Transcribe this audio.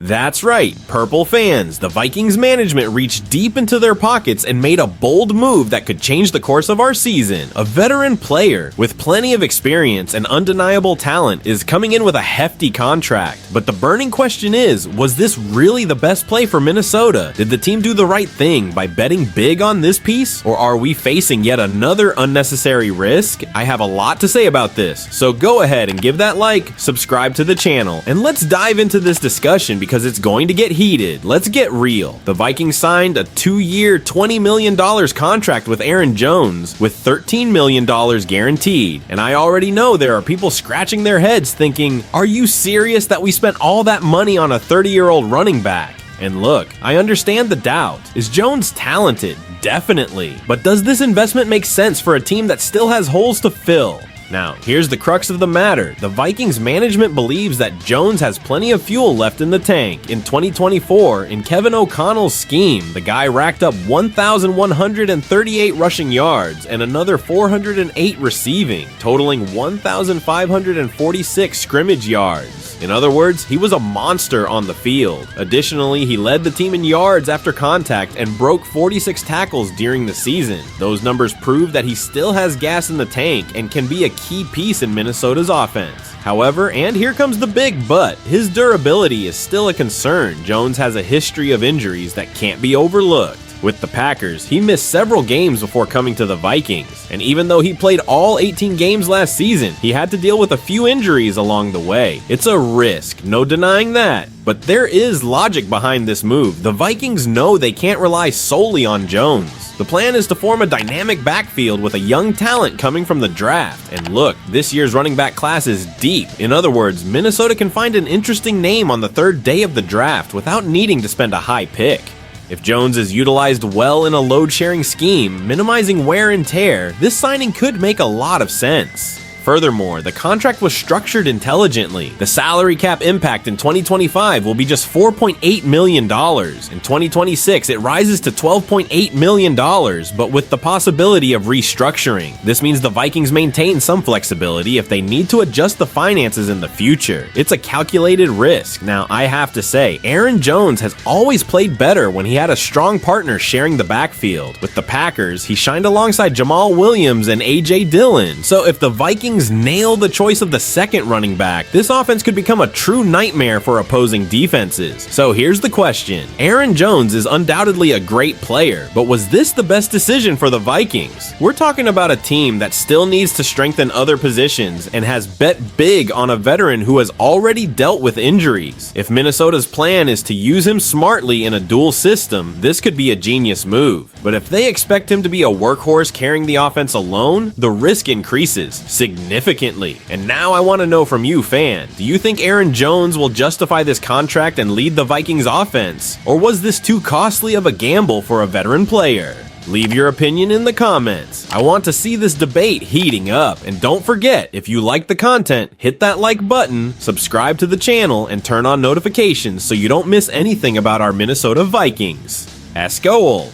That's right, Purple fans. The Vikings management reached deep into their pockets and made a bold move that could change the course of our season. A veteran player with plenty of experience and undeniable talent is coming in with a hefty contract. But the burning question is, was this really the best play for Minnesota? Did the team do the right thing by betting big on this piece? Or are we facing yet another unnecessary risk? I have a lot to say about this, so go ahead and give that like, subscribe to the channel, and let's dive into this discussion because it's going to get heated. Let's get real. The Vikings signed a 2-year, $20 million contract with Aaron Jones with $13 million guaranteed. And I already know there are people scratching their heads thinking, are you serious that we spent all that money on a 30-year-old running back? And look, I understand the doubt. Is Jones talented? Definitely. But does this investment make sense for a team that still has holes to fill? Now, here's the crux of the matter. The Vikings management believes that Jones has plenty of fuel left in the tank. In 2024, in Kevin O'Connell's scheme, the guy racked up 1,138 rushing yards and another 408 receiving, totaling 1,546 scrimmage yards. In other words, he was a monster on the field. Additionally, he led the team in yards after contact and broke 46 tackles during the season. Those numbers prove that he still has gas in the tank and can be a key piece in Minnesota's offense. However, and here comes the big but, his durability is still a concern. Jones has a history of injuries that can't be overlooked. With the Packers, he missed several games before coming to the Vikings, and even though he played all 18 games last season, he had to deal with a few injuries along the way. It's a risk, no denying that. But there is logic behind this move. The Vikings know they can't rely solely on Jones. The plan is to form a dynamic backfield with a young talent coming from the draft. And look, this year's running back class is deep. In other words, Minnesota can find an interesting name on the third day of the draft without needing to spend a high pick. If Jones is utilized well in a load-sharing scheme, minimizing wear and tear, this signing could make a lot of sense. Furthermore, the contract was structured intelligently. The salary cap impact in 2025 will be just $4.8 million. In 2026, it rises to $12.8 million, but with the possibility of restructuring. This means the Vikings maintain some flexibility if they need to adjust the finances in the future. It's a calculated risk. Now, I have to say, Aaron Jones has always played better when he had a strong partner sharing the backfield. With the Packers, he shined alongside Jamal Williams and A.J. Dillon. So if the Vikings nail the choice of the second running back, this offense could become a true nightmare for opposing defenses. So here's the question. Aaron Jones is undoubtedly a great player, but was this the best decision for the Vikings? We're talking about a team that still needs to strengthen other positions and has bet big on a veteran who has already dealt with injuries. If Minnesota's plan is to use him smartly in a dual system, this could be a genius move. But if they expect him to be a workhorse carrying the offense alone, the risk increases significantly. And now I want to know from you, fan, do you think Aaron Jones will justify this contract and lead the Vikings offense? Or was this too costly of a gamble for a veteran player? Leave your opinion in the comments. I want to see this debate heating up. And don't forget, if you like the content, hit that like button, subscribe to the channel, and turn on notifications so you don't miss anything about our Minnesota Vikings. Skol!